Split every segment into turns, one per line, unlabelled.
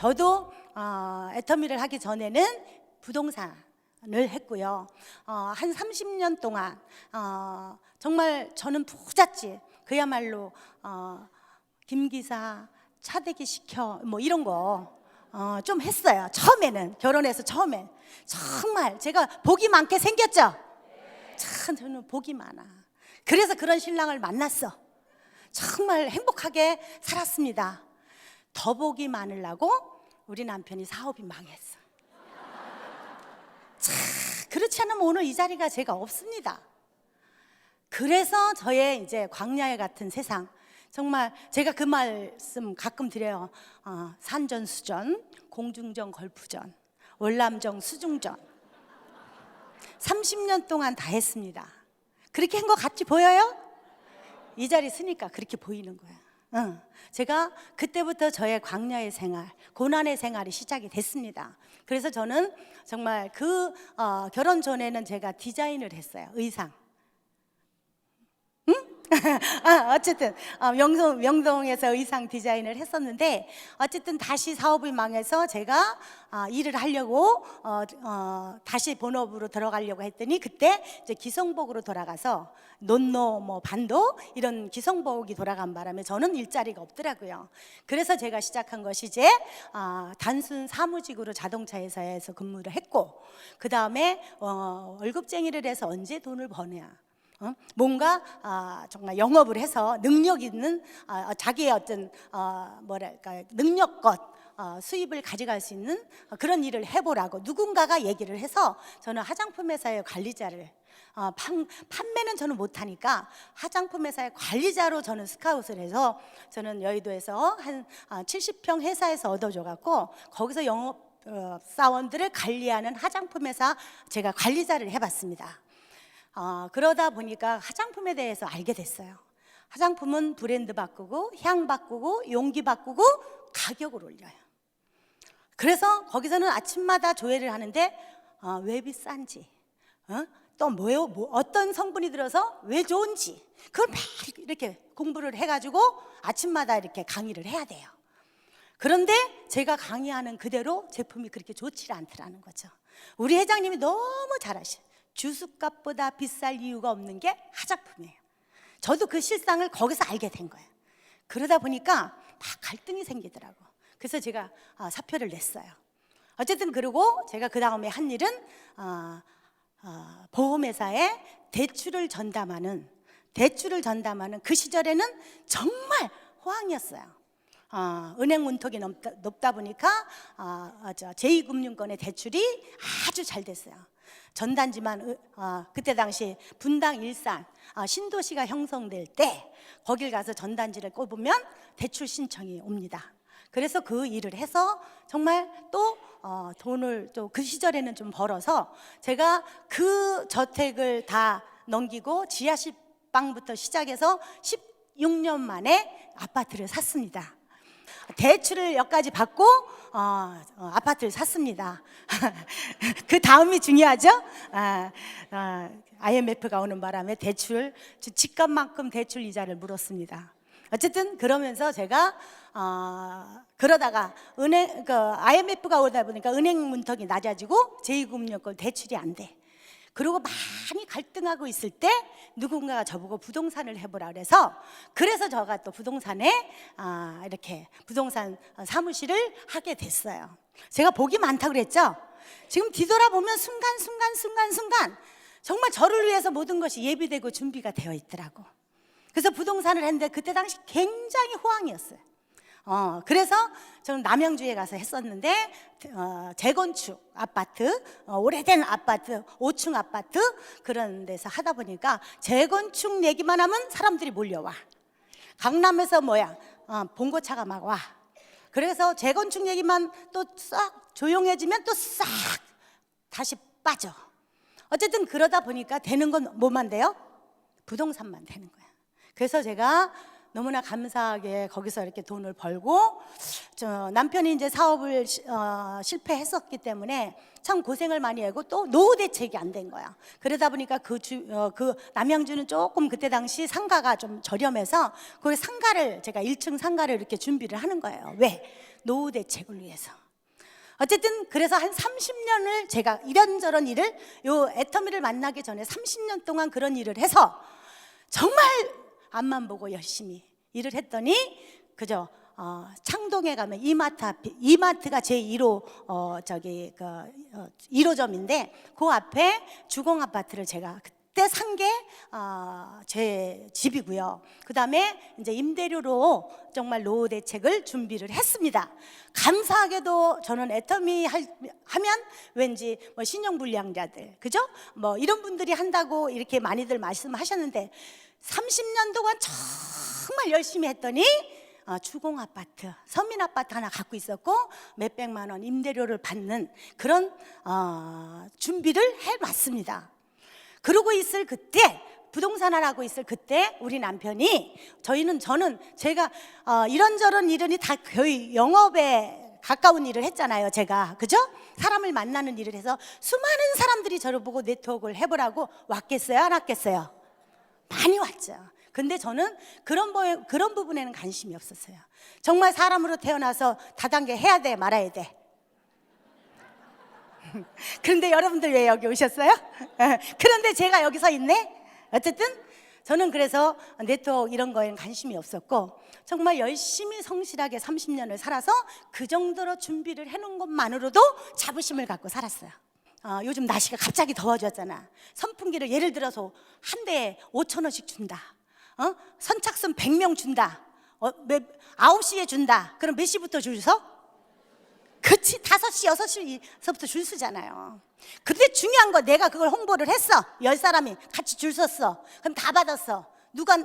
저도 애터미를 하기 전에는 부동산을 했고요. 한 30년 동안 정말 저는 부잣집, 그야말로 김기사, 차대기 시켜 뭐 이런 거 좀 했어요. 처음에는, 결혼해서 처음에 정말 제가 복이 많게 생겼죠. 참 저는 복이 많아. 그래서 그런 신랑을 만났어. 정말 행복하게 살았습니다. 더 복이 많으려고 우리 남편이 사업이 망했어. 참 그렇지 않으면 오늘 이 자리가 제가 없습니다. 그래서 저의 이제 광야에 같은 세상, 정말 제가 그 말씀 가끔 드려요. 산전수전, 공중전, 걸프전, 월남전, 수중전 30년 동안 다 했습니다. 그렇게 한 것 같이 보여요? 이 자리 쓰니까 그렇게 보이는 거야. 제가 그때부터 저의 광야의 생활, 고난의 생활이 시작이 됐습니다. 그래서 저는 정말 결혼 전에는 제가 디자인을 했어요. 의상. 어쨌든 명동에서 의상 디자인을 했었는데, 어쨌든 다시 사업이 망해서 제가 일을 하려고 다시 본업으로 들어가려고 했더니, 그때 이제 기성복으로 돌아가서 논노 뭐 반도 이런 기성복이 돌아간 바람에 저는 일자리가 없더라고요. 그래서 제가 시작한 것이 이제 단순 사무직으로 자동차 회사에서 근무를 했고, 그 다음에 월급쟁이를 해서 언제 돈을 버냐, 뭔가 정말 영업을 해서 능력 있는 자기의 어떤 뭐랄까 능력껏 수입을 가져갈 수 있는 그런 일을 해보라고 누군가가 얘기를 해서, 저는 화장품 회사의 관리자를 판매는 저는 못하니까 화장품 회사의 관리자로 저는 스카웃을 해서, 저는 여의도에서 한 70평 회사에서 얻어줘갖고 거기서 영업 사원들을 관리하는 화장품 회사 제가 관리자를 해봤습니다. 그러다 보니까 화장품에 대해서 알게 됐어요. 화장품은 브랜드 바꾸고 향 바꾸고 용기 바꾸고 가격을 올려요. 그래서 거기서는 아침마다 조회를 하는데 왜 비싼지, 또 뭐예요? 어떤 성분이 들어서 왜 좋은지, 그걸 막 이렇게 공부를 해가지고 아침마다 이렇게 강의를 해야 돼요. 그런데 제가 강의하는 그대로 제품이 그렇게 좋지 않더라는 거죠. 우리 회장님이 너무 잘하셔. 주스값보다 비쌀 이유가 없는 게 화장품이에요. 저도 그 실상을 거기서 알게 된 거예요. 그러다 보니까 막 갈등이 생기더라고. 그래서 제가 사표를 냈어요. 어쨌든 그러고 제가 그 다음에 한 일은 보험회사에 대출을 전담하는 그 시절에는 정말 호황이었어요. 은행 문턱이 높다 보니까 제2금융권의 대출이 아주 잘 됐어요. 전단지만 그때 당시 분당 일산 신도시가 형성될 때 거길 가서 전단지를 꼽으면 대출 신청이 옵니다. 그래서 그 일을 해서 정말 또 돈을 또 그 시절에는 좀 벌어서 제가 그 저택을 다 넘기고 지하실방부터 시작해서 16년 만에 아파트를 샀습니다. 대출을 여기까지 받고 아파트를 샀습니다. 그 다음이 중요하죠. IMF가 오는 바람에 대출, 집값만큼 대출 이자를 물었습니다. 어쨌든 그러면서 제가 그러다가 IMF가 오다 보니까 은행 문턱이 낮아지고 제2금융권 대출이 안 돼. 그리고 많이 갈등하고 있을 때 누군가가 저보고 부동산을 해보라 그래서 제가 또 부동산에 이렇게 부동산 사무실을 하게 됐어요. 제가 복이 많다고 그랬죠. 지금 뒤돌아보면 순간 정말 저를 위해서 모든 것이 예비되고 준비가 되어 있더라고. 그래서 부동산을 했는데 그때 당시 굉장히 호황이었어요. 그래서 저는 남양주에 가서 했었는데 재건축 아파트, 오래된 아파트, 5층 아파트 그런 데서 하다 보니까 재건축 얘기만 하면 사람들이 몰려와. 강남에서 봉고차가 막 와. 그래서 재건축 얘기만 또 싹 조용해지면 또 싹 다시 빠져. 어쨌든 그러다 보니까 되는 건 뭐만 돼요? 부동산만 되는 거야. 그래서 제가 너무나 감사하게 거기서 이렇게 돈을 벌고, 남편이 이제 사업을 실패했었기 때문에 참 고생을 많이 하고 또 노후 대책이 안 된 거야. 그러다 보니까 그 남양주는 조금 그때 당시 상가가 좀 저렴해서 그 상가를 제가 1층 상가를 이렇게 준비를 하는 거예요. 왜? 노후 대책을 위해서. 어쨌든 그래서 한 30년을 제가 이런저런 일을, 요 애터미를 만나기 전에 30년 동안 그런 일을 해서 정말 앞만 보고 열심히 일을 했더니 그저 창동에 가면 이마트 앞에, 이마트가 제 1호 1호점인데 그 앞에 주공 아파트를 제가 그때 산 게 제 집이고요. 그 다음에 이제 임대료로 정말 노후 대책을 준비를 했습니다. 감사하게도 저는 애터미 하면 왠지 뭐 신용불량자들, 그죠? 뭐 이런 분들이 한다고 이렇게 많이들 말씀하셨는데 30년 동안 정말 열심히 했더니 주공 아파트, 서민 아파트 하나 갖고 있었고 몇백만 원 임대료를 받는 그런 준비를 해놨습니다. 그러고 있을 그때, 부동산을 하고 있을 그때 우리 남편이, 저는 제가 이런저런 일은 다 거의 영업에 가까운 일을 했잖아요. 제가, 그죠? 사람을 만나는 일을 해서 수많은 사람들이 저를 보고 네트워크를 해보라고 왔겠어요? 안 왔겠어요? 많이 왔죠. 근데 저는 그런 부분에는 관심이 없었어요. 정말 사람으로 태어나서 다단계 해야 돼, 말아야 돼? 그런데 여러분들 왜 여기 오셨어요? 그런데 제가 여기 서 있네? 어쨌든 저는 그래서 네트워크 이런 거에는 관심이 없었고 정말 열심히 성실하게 30년을 살아서 그 정도로 준비를 해놓은 것만으로도 자부심을 갖고 살았어요. 요즘 날씨가 갑자기 더워졌잖아. 선풍기를 예를 들어서 한 대에 5,000원씩 준다. 선착순 100명 준다. 9시에 준다. 그럼 몇 시부터 줄 서? 그치, 5시, 6시서부터 줄 서잖아요. 근데 중요한 거, 내가 그걸 홍보를 했어. 10사람이 같이 줄 섰어. 그럼 다 받았어. 누가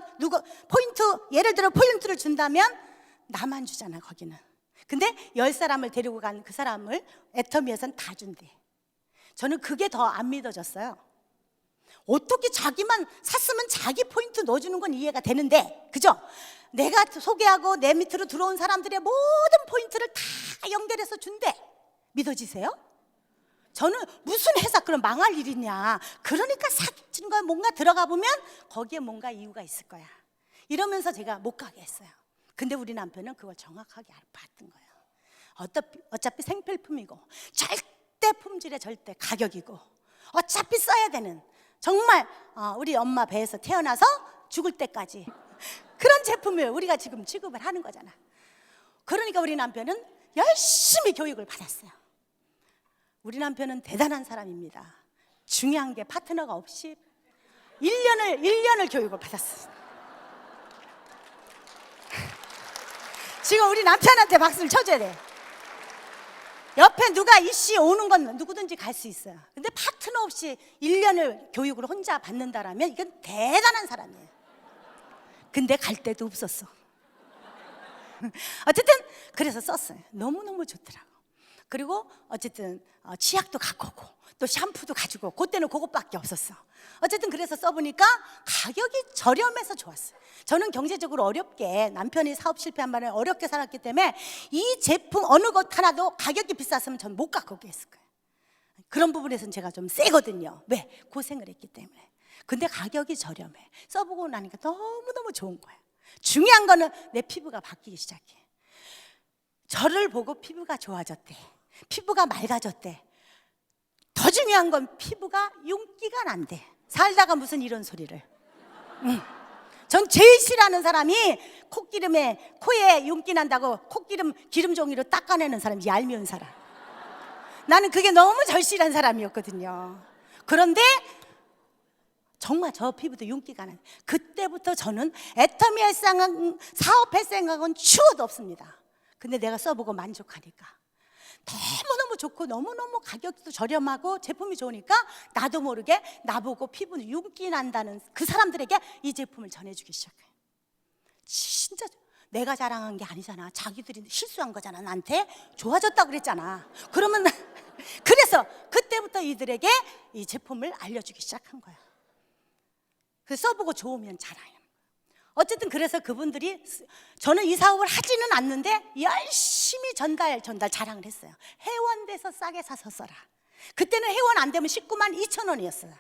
포인트, 예를 들어 포인트를 준다면 나만 주잖아, 거기는. 근데 10사람을 데리고 간 그 사람을 애터미에서는 다 준대. 저는 그게 더 안 믿어졌어요. 어떻게 자기만 샀으면 자기 포인트 넣어주는 건 이해가 되는데, 그죠? 내가 소개하고 내 밑으로 들어온 사람들의 모든 포인트를 다 연결해서 준대. 믿어지세요? 저는 무슨 회사 그럼 망할 일이냐, 그러니까 사준 거야. 뭔가 들어가 보면 거기에 뭔가 이유가 있을 거야. 이러면서 제가 못 가게 했어요. 근데 우리 남편은 그걸 정확하게 봤던 거예요. 어차피 생필품이고 절대 품질의 절대 가격이고 어차피 써야 되는, 정말 우리 엄마 배에서 태어나서 죽을 때까지 그런 제품을 우리가 지금 취급을 하는 거잖아. 그러니까 우리 남편은 열심히 교육을 받았어요. 우리 남편은 대단한 사람입니다. 중요한 게 파트너가 없이 1년을 교육을 받았어요. 지금 우리 남편한테 박수를 쳐줘야 돼. 옆에 누가 이씨 오는 건 누구든지 갈 수 있어요. 근데 파트너 없이 1년을 교육을 혼자 받는다라면 이건 대단한 사람이에요. 근데 갈 데도 없었어. 어쨌든 그래서 썼어요. 너무너무 좋더라고. 그리고 어쨌든 치약도 갖고 오고 또 샴푸도 가지고, 그때는 그것밖에 없었어. 어쨌든 그래서 써보니까 가격이 저렴해서 좋았어요. 저는 경제적으로 어렵게, 남편이 사업 실패한 바람에 어렵게 살았기 때문에 이 제품 어느 것 하나도 가격이 비쌌으면 전 못 갖고 오겠을 거예요. 그런 부분에서는 제가 좀 세거든요. 왜? 고생을 했기 때문에. 근데 가격이 저렴해. 써보고 나니까 너무너무 좋은 거예요. 중요한 거는 내 피부가 바뀌기 시작해. 저를 보고 피부가 좋아졌대. 피부가 맑아졌대. 더 중요한 건 피부가 윤기가 난대. 살다가 무슨 이런 소리를. 전 제일 싫어하는 사람이 코에 윤기 난다고 콧기름 기름종이로 닦아내는 사람, 얄미운 사람. 나는 그게 너무 절실한 사람이었거든요. 그런데 정말 저 피부도 윤기가 나요. 그때부터 저는 애터미 사업할 생각은 추워도 없습니다. 근데 내가 써보고 만족하니까 너무너무 좋고 너무너무 가격도 저렴하고 제품이 좋으니까 나도 모르게 나보고 피부는 윤기 난다는 그 사람들에게 이 제품을 전해주기 시작해요. 진짜 내가 자랑한 게 아니잖아. 자기들이 실수한 거잖아. 나한테 좋아졌다고 그랬잖아. 그러면 그래서 그때부터 이들에게 이 제품을 알려주기 시작한 거야. 그래서 써보고 좋으면 자랑해요. 어쨌든 그래서 그분들이, 저는 이 사업을 하지는 않는데 열심히 전달 자랑을 했어요. 회원돼서 싸게 사서 써라. 그때는 회원 안 되면 19만 2천 원이었어요.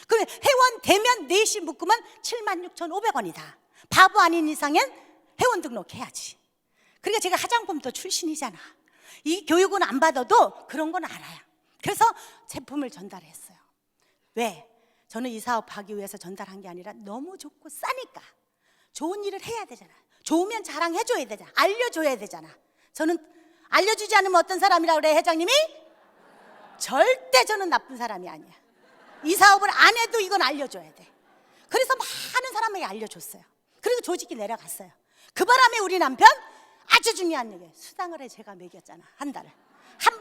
그럼 회원 되면 4시 묶으면 76,500원이다. 바보 아닌 이상엔 회원 등록해야지. 그러니까 제가 화장품도 출신이잖아. 이 교육은 안 받아도 그런 건 알아요. 그래서 제품을 전달했어요. 왜? 저는 이 사업하기 위해서 전달한 게 아니라 너무 좋고 싸니까. 좋은 일을 해야 되잖아. 좋으면 자랑해줘야 되잖아. 알려줘야 되잖아. 저는 알려주지 않으면 어떤 사람이라고 그래, 회장님이? 절대 저는 나쁜 사람이 아니야. 이 사업을 안 해도 이건 알려줘야 돼. 그래서 많은 사람에게 알려줬어요. 그리고 조직이 내려갔어요. 그 바람에 우리 남편 아주 중요한 얘기예요. 수당을 제가 매겼잖아. 한 달을 한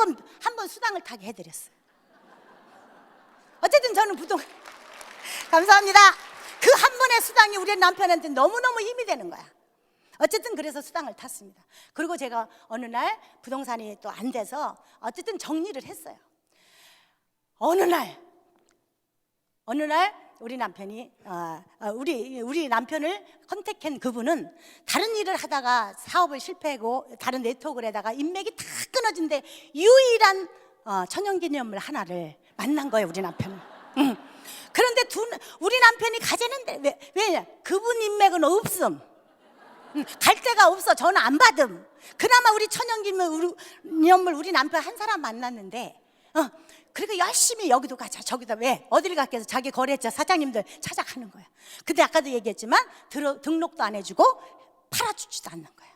번 수당을 타게 해드렸어요. 어쨌든 저는 감사합니다. 그 한 번의 수당이 우리 남편한테 너무너무 힘이 되는 거야. 어쨌든 그래서 수당을 탔습니다. 그리고 제가 어느 날 부동산이 또 안 돼서 어쨌든 정리를 했어요. 어느 날 우리 남편이 우리 남편을 컨택한 그분은 다른 일을 하다가 사업을 실패하고 다른 네트워크를 하다가 인맥이 다 끊어진데 유일한 천연기념물 하나를 만난 거예요, 우리 남편은. 그런데 우리 남편이 가재는데 왜냐? 그분 인맥은 없음. 갈 데가 없어. 저는 안 받음. 그나마 우리 천연기념물 우리 남편 한 사람 만났는데 그러니까 열심히 여기도 가자 저기도 왜 어딜 갔겠어. 자기 거래처 사장님들 찾아가는 거야. 근데 아까도 얘기했지만 등록도 안 해주고 팔아주지도 않는 거야.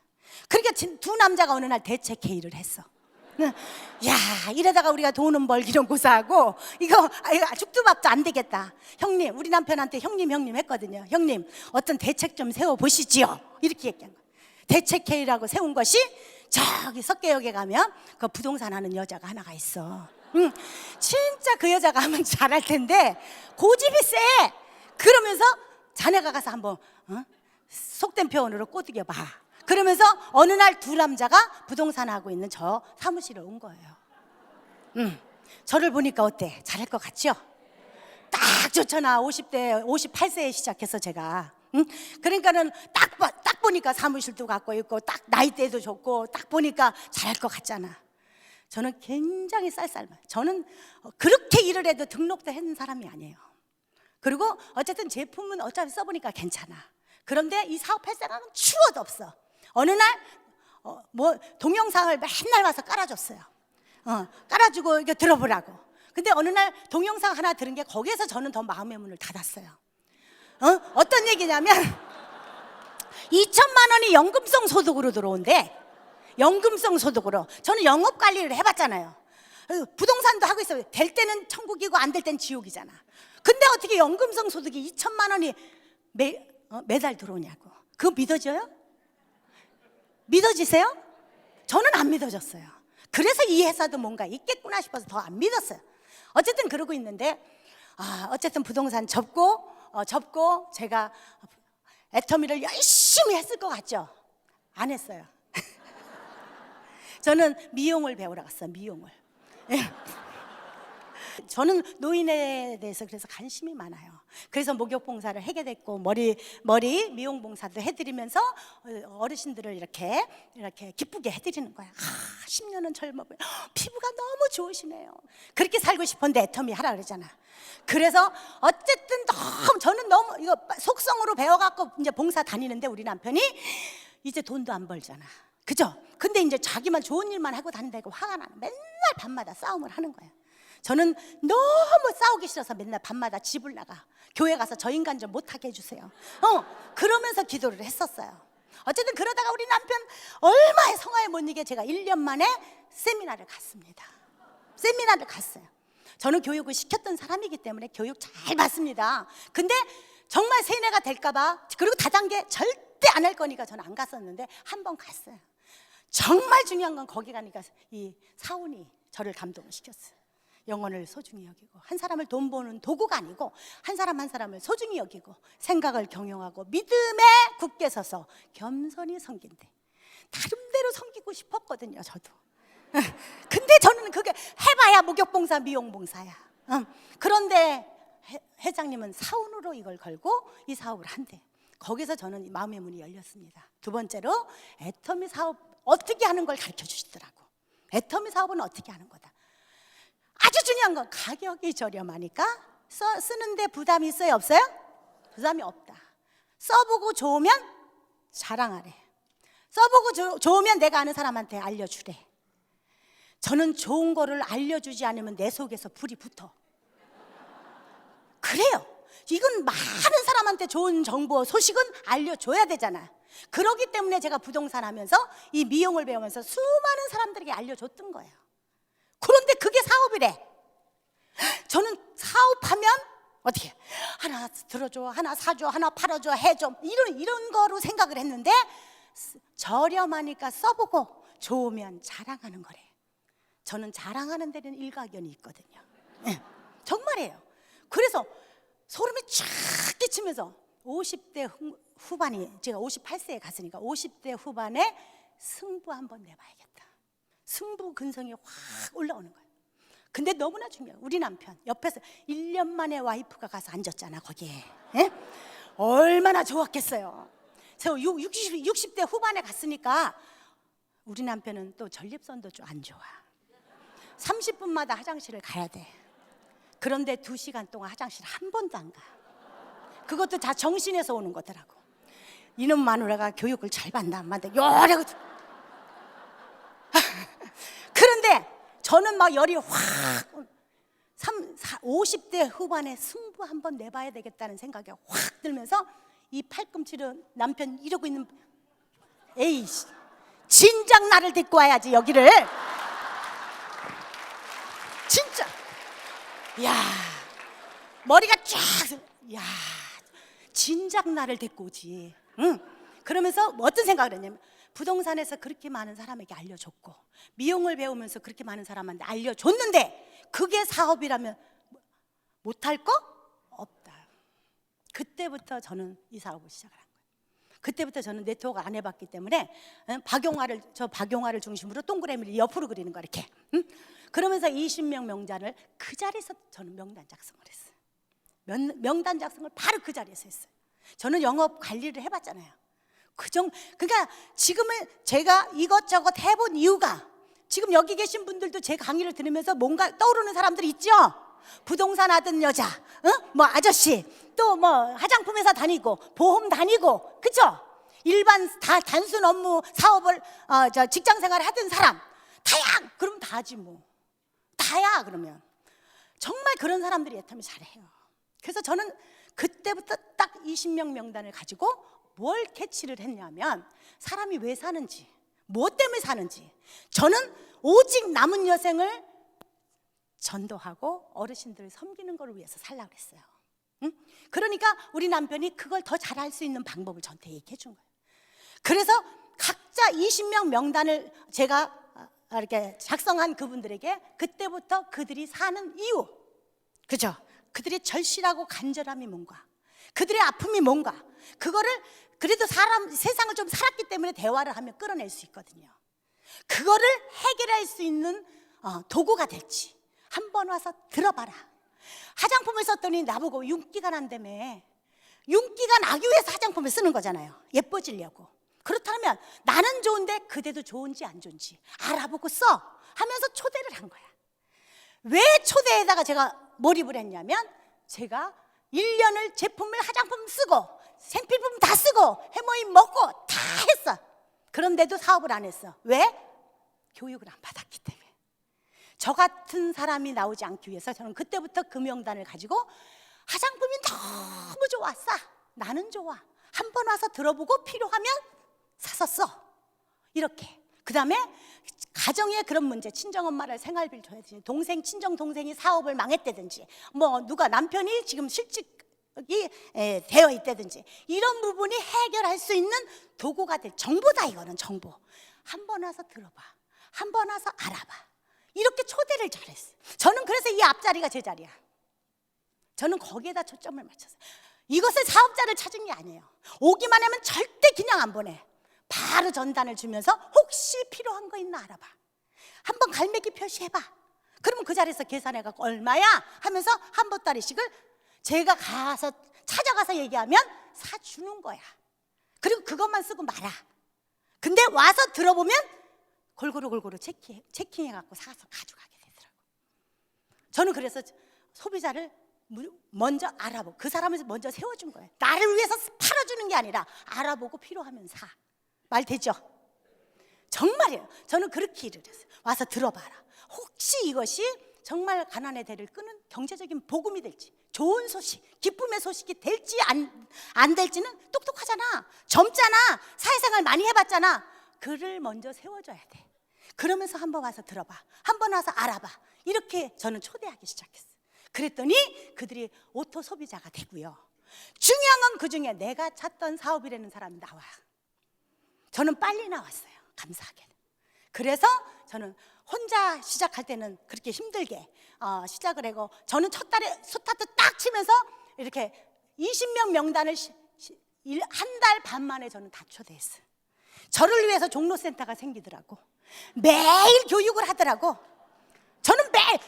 그러니까 두 남자가 어느 날 대책 회의를 했어. 야, 이러다가 우리가 돈은 벌기는 고사하고 이거 죽도 밥도 안 되겠다. 형님, 우리 남편한테 형님 했거든요. 형님, 어떤 대책 좀 세워보시지요. 이렇게 얘기한 거야. 대책 회의라고 세운 것이 저기 석계역에 가면 그 부동산 하는 여자가 하나가 있어. 진짜 그 여자가 하면 잘할 텐데 고집이 세. 그러면서 자네가 가서 한번 속된 표현으로 꼬드겨 봐. 그러면서 어느 날 두 남자가 부동산 하고 있는 저 사무실에 온 거예요. 저를 보니까 어때? 잘할 것 같죠? 딱 좋잖아. 50대 58세에 시작해서 제가 그러니까는 딱 보니까 사무실도 갖고 있고 딱 나이대도 좋고 딱 보니까 잘할 것 같잖아. 저는 굉장히 쌀쌀해요. 저는 그렇게 일을 해도 등록도 했는 사람이 아니에요. 그리고 어쨌든 제품은 어차피 써보니까 괜찮아. 그런데 이 사업할 사람은 추워도 없어. 어느 날 동영상을 맨날 와서 깔아줬어요. 깔아주고 이거 들어보라고. 근데 어느 날 동영상 하나 들은 게 거기에서 저는 더 마음의 문을 닫았어요. 어떤 얘기냐면 2천만 원이 연금성 소득으로 들어온대. 연금성 소득으로. 저는 영업 관리를 해봤잖아요. 부동산도 하고 있어요. 될 때는 천국이고 안 될 때는 지옥이잖아. 근데 어떻게 연금성 소득이 2천만 원이 매달 들어오냐고. 그거 믿어져요? 믿어지세요? 저는 안 믿어졌어요. 그래서 이 회사도 뭔가 있겠구나 싶어서 더 안 믿었어요. 어쨌든 그러고 있는데 어쨌든 부동산 접고 제가 애터미를 열심히 했을 것 같죠? 안 했어요. 저는 미용을 배우러 갔어요. 미용을. 저는 노인에 대해서 그래서 관심이 많아요. 그래서 목욕 봉사를 하게 됐고 머리 미용 봉사도 해드리면서 어르신들을 이렇게 기쁘게 해드리는 거야. 10년은 젊어 보여. 피부가 너무 좋으시네요. 그렇게 살고 싶은데 애터미 하라 그러잖아. 그래서 어쨌든 저는 너무 이거 속성으로 배워갖고 이제 봉사 다니는데 우리 남편이 이제 돈도 안 벌잖아. 그죠? 근데 이제 자기만 좋은 일만 하고 다닌다고 화가 나는 맨날 밤마다 싸움을 하는 거야. 저는 너무 싸우기 싫어서 맨날 밤마다 집을 나가. 교회 가서 저 인간 좀 못하게 해주세요. 그러면서 기도를 했었어요. 어쨌든 그러다가 우리 남편 얼마의 성화에 못 이게 제가 1년 만에 세미나를 갔습니다. 세미나를 갔어요. 저는 교육을 시켰던 사람이기 때문에 교육 잘 받습니다. 근데 정말 세뇌가 될까봐 그리고 다단계 절대 안 할 거니까 저는 안 갔었는데 한 번 갔어요. 정말 중요한 건 거기 가니까 이 사원이 저를 감동을 시켰어요. 영혼을 소중히 여기고 한 사람을 돈 버는 도구가 아니고 한 사람 한 사람을 소중히 여기고 생각을 경영하고 믿음에 굳게 서서 겸손히 섬긴대. 나름대로 섬기고 싶었거든요, 저도. 근데 저는 그게 해봐야 목욕봉사, 미용봉사야. 그런데 회장님은 사운으로 이걸 걸고 이 사업을 한대. 거기서 저는 마음의 문이 열렸습니다. 두 번째로 애터미 사업 어떻게 하는 걸 가르쳐 주시더라고. 애터미 사업은 어떻게 하는 거다. 아주 중요한 건 가격이 저렴하니까 쓰는데 부담이 있어요, 없어요? 부담이 없다. 써보고 좋으면 자랑하래. 써보고 좋으면 내가 아는 사람한테 알려주래. 저는 좋은 거를 알려주지 않으면 내 속에서 불이 붙어. 그래요. 이건 많은 사람한테 좋은 정보, 소식은 알려줘야 되잖아. 그렇기 때문에 제가 부동산 하면서 이 미용을 배우면서 수많은 사람들에게 알려줬던 거예요. 그런데 그게 사업이래. 저는 사업하면 어떻게 하나 들어줘, 하나 사줘, 하나 팔아줘, 해줘, 이런 거로 생각을 했는데, 저렴하니까 써보고 좋으면 자랑하는 거래. 저는 자랑하는 데는 일가견이 있거든요. 네, 정말이에요. 그래서 소름이 쫙 끼치면서 50대 후반이, 제가 58세에 갔으니까 50대 후반에 승부 한번 내봐야겠다. 승부 근성이 확 올라오는 거예요. 근데 너무나 중요해요. 우리 남편 옆에서 1년 만에 와이프가 가서 앉았잖아 거기에. 예? 얼마나 좋았겠어요. 제가 60대 후반에 갔으니까 우리 남편은 또 전립선도 좀 안 좋아. 30분마다 화장실을 가야 돼. 그런데 2시간 동안 화장실 한 번도 안 가. 그것도 다 정신에서 오는 거더라고. 이놈 마누라가 교육을 잘 받나 안 받나 요래고. 그런데 저는 막 열이 확 50대 후반에 승부 한번 내봐야 되겠다는 생각이 확 들면서 이 팔꿈치로 남편 이러고 있는, 에이씨, 진작 나를 데리고 와야지 여기를. 진짜 야, 머리가 쫙, 야, 진작 나를 데리고 오지. 응. 그러면서 어떤 생각을 했냐면, 부동산에서 그렇게 많은 사람에게 알려줬고 미용을 배우면서 그렇게 많은 사람한테 알려줬는데 그게 사업이라면 못할 거 없다. 그때부터 저는 이 사업을 시작을 한 거예요. 그때부터 저는 네트워크 안 해봤기 때문에 박용화를 중심으로 동그라미를 옆으로 그리는 거 이렇게. 응? 그러면서 20명 명단을 그 자리에서 저는 명단 작성을 했어요. 명단 작성을 바로 그 자리에서 했어요. 저는 영업 관리를 해봤잖아요. 그러니까 지금은 제가 이것저것 해본 이유가, 지금 여기 계신 분들도 제 강의를 들으면서 뭔가 떠오르는 사람들 있죠? 부동산 하던 여자, 뭐 아저씨, 또 뭐 화장품 회사 다니고 보험 다니고, 그쵸? 일반 다 단순 업무 사업을 직장 생활을 하던 사람, 다야. 그럼 다지 뭐. 다야. 그러면 정말 그런 사람들이 애터미 잘해요. 그래서 저는 그때부터 딱 20명 명단을 가지고 뭘 캐치를 했냐면, 사람이 왜 사는지, 뭐 때문에 사는지. 저는 오직 남은 여생을 전도하고 어르신들을 섬기는 걸 위해서 살라고 그랬어요. 응? 그러니까 우리 남편이 그걸 더 잘할 수 있는 방법을 저한테 얘기해 준 거예요. 그래서 각자 20명 명단을 제가 이렇게 작성한 그분들에게 그때부터 그들이 사는 이유, 그죠? 그들의 절실하고 간절함이 뭔가, 그들의 아픔이 뭔가, 그거를 그래도 세상을 좀 살았기 때문에 대화를 하면 끌어낼 수 있거든요. 그거를 해결할 수 있는 도구가 될지 한번 와서 들어봐라. 화장품을 썼더니 나보고 윤기가 난다며. 윤기가 나기 위해서 화장품을 쓰는 거잖아요. 예뻐지려고. 그렇다면 나는 좋은데 그대도 좋은지 안 좋은지 알아보고 써 하면서 초대를 한 거야. 왜 초대에다가 제가 몰입을 했냐면, 제가 1년을 제품을 화장품 쓰고 생필품 다 쓰고 해모임 먹고 다 했어. 그런데도 사업을 안 했어. 왜? 교육을 안 받았기 때문에. 저 같은 사람이 나오지 않기 위해서 저는 그때부터 그 명단을 가지고 화장품이 너무 좋아, 싸, 나는 좋아, 한번 와서 들어보고 필요하면 사서 써. 이렇게. 그 다음에 가정에 그런 문제, 친정엄마를 생활비를 줘야지, 친정 동생이 사업을 망했다든지, 뭐 누가 남편이 지금 실직이 되어 있다든지, 이런 부분이 해결할 수 있는 도구가 될 정보다. 이거는 정보. 한번 와서 들어봐, 한번 와서 알아봐. 이렇게 초대를 잘했어요. 저는 그래서 이 앞자리가 제 자리야. 저는 거기에다 초점을 맞췄어요. 이것을 사업자를 찾은 게 아니에요. 오기만 하면 절대 그냥 안 보내. 바로 전단을 주면서 혹시 필요한 거 있나 알아봐. 한번 갈매기 표시해봐. 그러면 그 자리에서 계산해갖고 얼마야? 하면서 한 보따리씩을 제가 찾아가서 얘기하면 사주는 거야. 그리고 그것만 쓰고 말아. 근데 와서 들어보면 골고루 체킹해갖고 사서 가져가게 되더라고. 저는 그래서 소비자를 먼저 알아보고 그 사람을 먼저 세워준 거예요. 나를 위해서 팔아주는 게 아니라 알아보고 필요하면 사. 말 되죠? 정말이에요. 저는 그렇게 일을 했어요. 와서 들어봐라. 혹시 이것이 정말 가난의 대를 끄는 경제적인 복음이 될지, 좋은 소식, 기쁨의 소식이 될지 안 될지는 똑똑하잖아, 젊잖아, 사회생활 많이 해봤잖아. 그를 먼저 세워줘야 돼. 그러면서 한번 와서 들어봐, 한번 와서 알아봐. 이렇게 저는 초대하기 시작했어요. 그랬더니 그들이 오토 소비자가 되고요. 중요한 건 그중에 내가 찾던 사업이라는 사람이 나와. 저는 빨리 나왔어요, 감사하게. 그래서 저는 혼자 시작할 때는 그렇게 힘들게 시작을 하고, 저는 첫 달에 스타트 딱 치면서 이렇게 20명 명단을 한 달 반 만에 저는 다 초대했어요. 저를 위해서 종로센터가 생기더라고. 매일 교육을 하더라고. 저는 매일,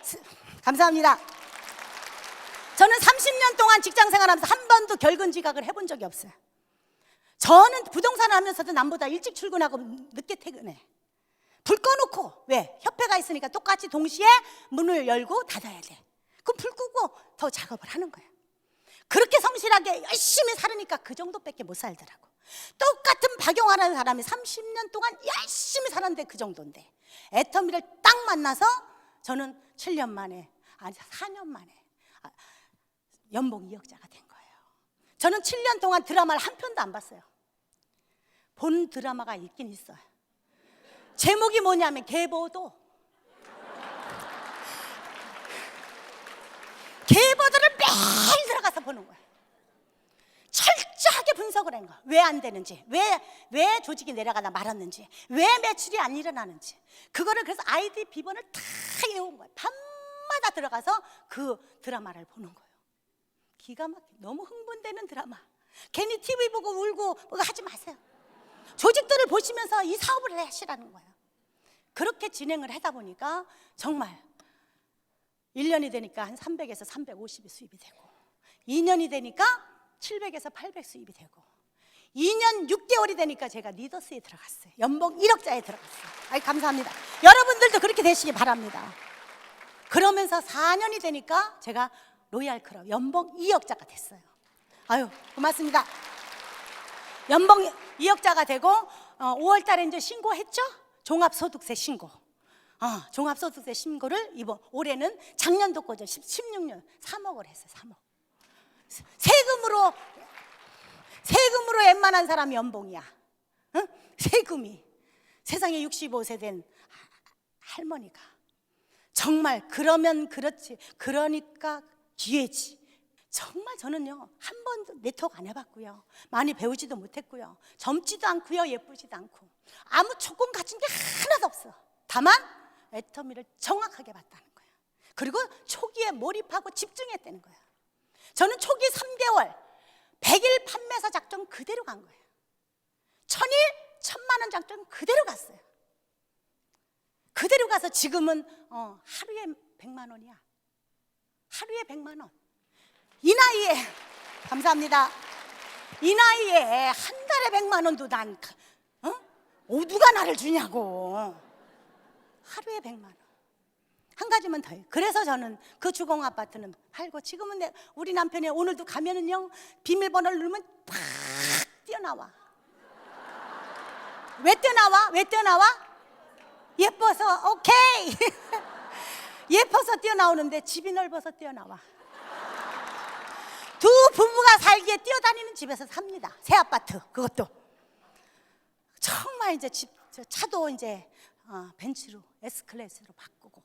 감사합니다. 저는 30년 동안 직장 생활하면서 한 번도 결근 지각을 해본 적이 없어요. 저는 부동산을 하면서도 남보다 일찍 출근하고 늦게 퇴근해. 불 꺼놓고, 왜? 협회가 있으니까 똑같이 동시에 문을 열고 닫아야 돼. 그럼 불 끄고 더 작업을 하는 거야. 그렇게 성실하게 열심히 살으니까 그 정도밖에 못 살더라고. 똑같은 박용하는 사람이 30년 동안 열심히 살았는데 그 정도인데, 애터미를 딱 만나서 저는 7년 만에, 아니 4년 만에 연봉 2억자가 된 거예요. 저는 7년 동안 드라마를 한 편도 안 봤어요. 본 드라마가 있긴 있어요. 제목이 뭐냐면 계보도. 계보도를 매일 들어가서 보는 거예요. 철저하게 분석을 한 거예요. 왜 안 되는지, 왜 조직이 내려가다 말았는지, 왜 매출이 안 일어나는지. 그거를 그래서 아이디 비번을 다 외운 거예요. 밤마다 들어가서 그 드라마를 보는 거예요. 기가 막혀. 너무 흥분되는 드라마. 괜히 TV 보고 울고 뭐 하지 마세요. 조직들을 보시면서 이 사업을 하시라는 거예요. 그렇게 진행을 하다 보니까 정말 1년이 되니까 한 300에서 350이 수입이 되고, 2년이 되니까 700에서 800 수입이 되고, 2년 6개월이 되니까 제가 리더스에 들어갔어요. 연봉 1억자에 들어갔어요. 아이, 감사합니다. 여러분들도 그렇게 되시기 바랍니다. 그러면서 4년이 되니까 제가 로얄클럽 연봉 2억자가 됐어요. 아유, 고맙습니다. 연봉 2억자가 되고 5월 달에 이제 신고했죠? 종합소득세 신고. 종합소득세 신고를 이번 올해는 작년도 거죠. 16년 3억을 했어요. 3억. 세금으로 웬만한 사람이 연봉이야. 응? 세금이. 세상에 65세 된 할머니가. 정말 그러면 그렇지. 그러니까 기회지. 정말 저는요, 한 번도 네트워크 안 해봤고요, 많이 배우지도 못했고요, 젊지도 않고요, 예쁘지도 않고 아무 조건 가진 게 하나도 없어. 다만 애터미를 정확하게 봤다는 거예요. 그리고 초기에 몰입하고 집중했다는 거예요. 저는 초기 3개월 100일 판매사 작전 그대로 간 거예요. 1000일 1000만 원 작전 그대로 갔어요. 그대로 가서 지금은 하루에 100만 원이야. 하루에 100만 원. 이 나이에, 감사합니다. 이 나이에 한 달에 100만 원도 난, 누가 나를 주냐고. 하루에 100만 원. 한 가지만 더 해요. 그래서 저는 그 주공 아파트는 팔고, 지금은 우리 남편이 오늘도 가면은요, 비밀번호를 누르면 팍 뛰어나와. 왜 뛰어나와? 왜 뛰어나와? 예뻐서. 오케이. 예뻐서 뛰어나오는데 집이 넓어서 뛰어나와. 두 부부가 살기에 뛰어다니는 집에서 삽니다. 새 아파트. 그것도 정말 이제 차도 이제 벤츠로, S클래스로 바꾸고.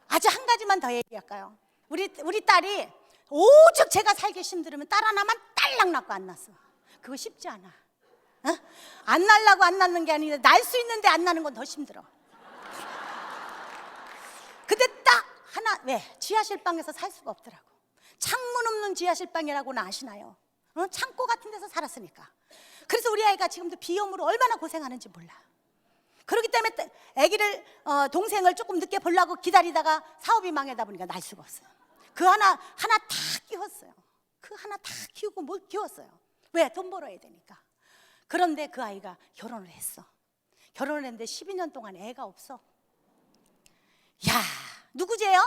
아주 한 가지만 더 얘기할까요? 우리 딸이 오죽 제가 살기 힘들으면 딸 하나만 딸랑 낳고 안 낳았어. 그거 쉽지 않아. 안 낳으려고 안 낳는 게 아니라 날 수 있는데 안 낳는 건 더 힘들어. 근데 딱 하나, 왜? 지하실방에서 살 수가 없더라고. 창문 없는 지하실방이라고는 아시나요? 창고 같은 데서 살았으니까. 그래서 우리 아이가 지금도 비염으로 얼마나 고생하는지 몰라. 그렇기 때문에 아기를, 동생을 조금 늦게 보려고 기다리다가 사업이 망하다 보니까 날 수가 없어요. 그 하나 다 키웠어요. 그 하나 다 키우고 뭘 키웠어요. 왜? 돈 벌어야 되니까. 그런데 그 아이가 결혼을 했어. 결혼을 했는데 12년 동안 애가 없어. 야, 누구 죄요?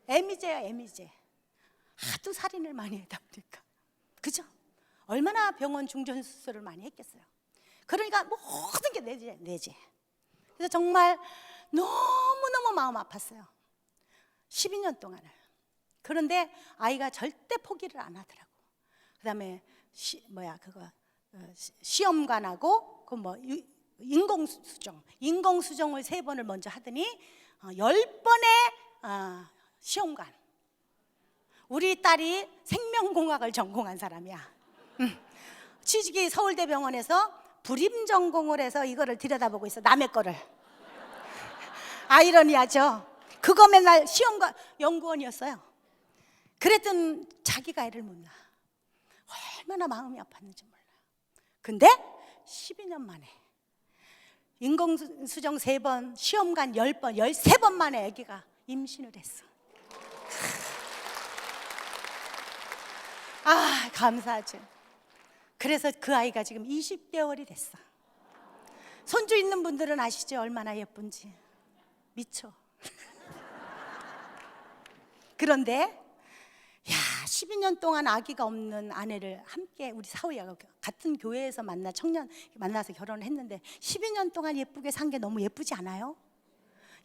애미 죄야, 애미 죄. 하도 살인을 많이 하다 보니까. 그죠? 얼마나 병원 중전수술을 많이 했겠어요. 그러니까 모든 게 내재. 그래서 정말 너무너무 마음 아팠어요. 12년 동안을. 그런데 아이가 절대 포기를 안 하더라고. 그다음에 시험관하고 인공수정을 3번을 먼저 하더니 10번의 시험관. 우리 딸이 생명공학을 전공한 사람이야. 취직이 서울대병원에서 불임전공을 해서 이거를 들여다보고 있어. 남의 거를. 아이러니하죠. 그거 맨날 시험관 연구원이었어요. 그랬더니 자기가 애를 못 낳아. 얼마나 마음이 아팠는지 몰라요. 근데 12년 만에 인공수정 3번, 시험관 10번, 13번 만에 아기가 임신을 했어. 아, 감사하죠. 그래서 그 아이가 지금 20개월이 됐어. 손주 있는 분들은 아시죠? 얼마나 예쁜지. 미쳐. 그런데 12년 동안 아기가 없는 아내를 함께 우리 사위하고 같은 교회에서 만나서 결혼을 했는데 12년 동안 예쁘게 산 게 너무 예쁘지 않아요?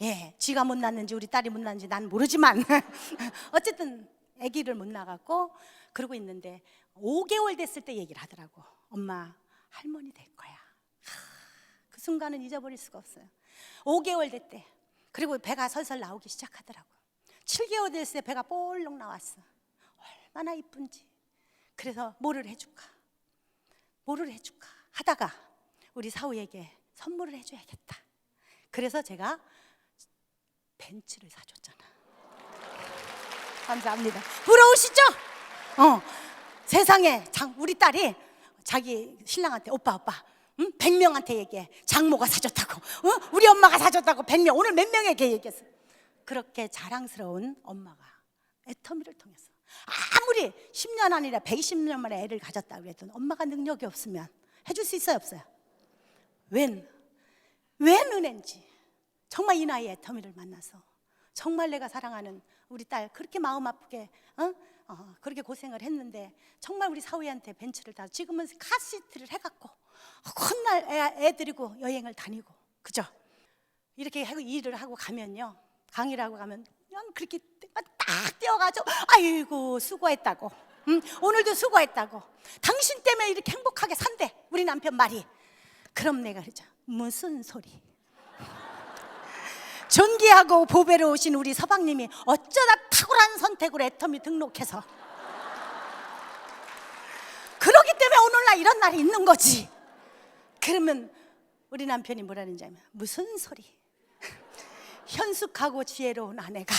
예, 지가 못 낳는지 우리 딸이 못 낳는지 난 모르지만 어쨌든 아기를 못 낳았고 그러고 있는데 5개월 됐을 때 얘기를 하더라고. 엄마, 할머니 될 거야. 그 순간은 잊어버릴 수가 없어요. 5개월 됐대. 그리고 배가 설설 나오기 시작하더라고. 7개월 됐을 때 배가 볼록 나왔어. 얼마나 이쁜지. 그래서 뭐를 해줄까 하다가 우리 사위에게 선물을 해줘야겠다. 그래서 제가 벤츠를 사줬잖아. 감사합니다. 부러우시죠? 세상에 우리 딸이 자기 신랑한테 오빠 100명한테 얘기해. 장모가 사줬다고, 우리 엄마가 사줬다고 100명. 오늘 몇 명에게 얘기했어. 그렇게 자랑스러운 엄마가 애터미를 통해서 아무리 10년 아니라 120년 만에 애를 가졌다고 그랬더니 엄마가 능력이 없으면 해줄 수 있어요, 없어요? 웬 은혜인지. 정말 이 나이에 애터미를 만나서 정말 내가 사랑하는 우리 딸 그렇게 마음 아프게 그렇게 고생을 했는데 정말 우리 사위한테 벤츠를 다 지금은 카시트를 해갖고 훗날 애 데리고 여행을 다니고, 그죠? 이렇게 하고 일을 하고 가면요, 강의를 하고 가면 그냥 그렇게 딱 뛰어가지고 아이고 수고했다고, 오늘도 수고했다고, 당신 때문에 이렇게 행복하게 산대 우리 남편 말이. 그럼 내가 그러죠. 무슨 소리. 존귀하고 보배로우신 우리 서방님이 어쩌다 탁월한 선택으로 애터미 등록해서 그러기 때문에 오늘날 이런 날이 있는 거지. 그러면 우리 남편이 뭐라는지 알면 무슨 소리. 현숙하고 지혜로운 아내가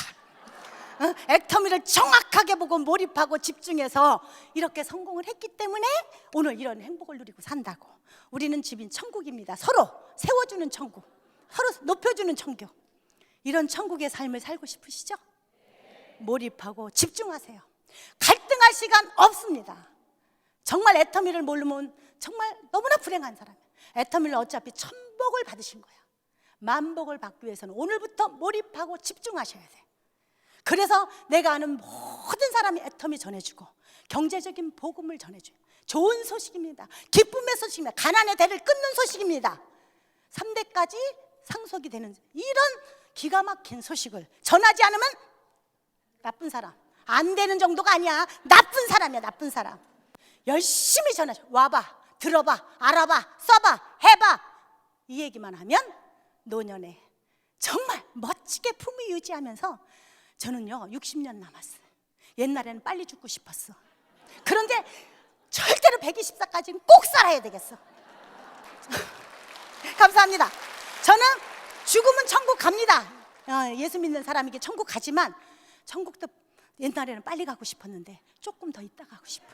애터미를 정확하게 보고 몰입하고 집중해서 이렇게 성공을 했기 때문에 오늘 이런 행복을 누리고 산다고. 우리는 집인 천국입니다. 서로 세워주는 천국, 서로 높여주는 천국. 이런 천국의 삶을 살고 싶으시죠? 몰입하고 집중하세요. 갈등할 시간 없습니다. 정말 애터미를 모르면 정말 너무나 불행한 사람이에요. 애터미를 어차피 천복을 받으신 거예요. 만복을 받기 위해서는 오늘부터 몰입하고 집중하셔야 돼요. 그래서 내가 아는 모든 사람이 애터미 전해주고 경제적인 복음을 전해줘요. 좋은 소식입니다. 기쁨의 소식입니다. 가난의 대를 끊는 소식입니다. 3대까지 상속이 되는 이런 기가 막힌 소식을 전하지 않으면 나쁜 사람. 안 되는 정도가 아니야. 나쁜 사람이야, 나쁜 사람. 열심히 전하죠. 와봐, 들어봐, 알아봐, 써봐, 해봐. 이 얘기만 하면 노년에 정말 멋지게 품위 유지하면서, 저는요 60년 남았어요. 옛날에는 빨리 죽고 싶었어. 그런데 절대로 124까지는 꼭 살아야 되겠어. 감사합니다. 저는 죽으면 천국 갑니다. 예수 믿는 사람에게 천국 가지만 천국도 옛날에는 빨리 가고 싶었는데 조금 더 있다 가고 싶어.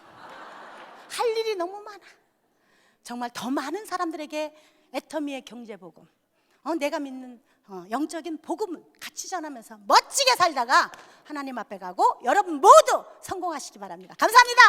할 일이 너무 많아. 정말 더 많은 사람들에게 애터미의 경제복음, 내가 믿는 영적인 복음을 같이 전하면서 멋지게 살다가 하나님 앞에 가고 여러분 모두 성공하시기 바랍니다. 감사합니다.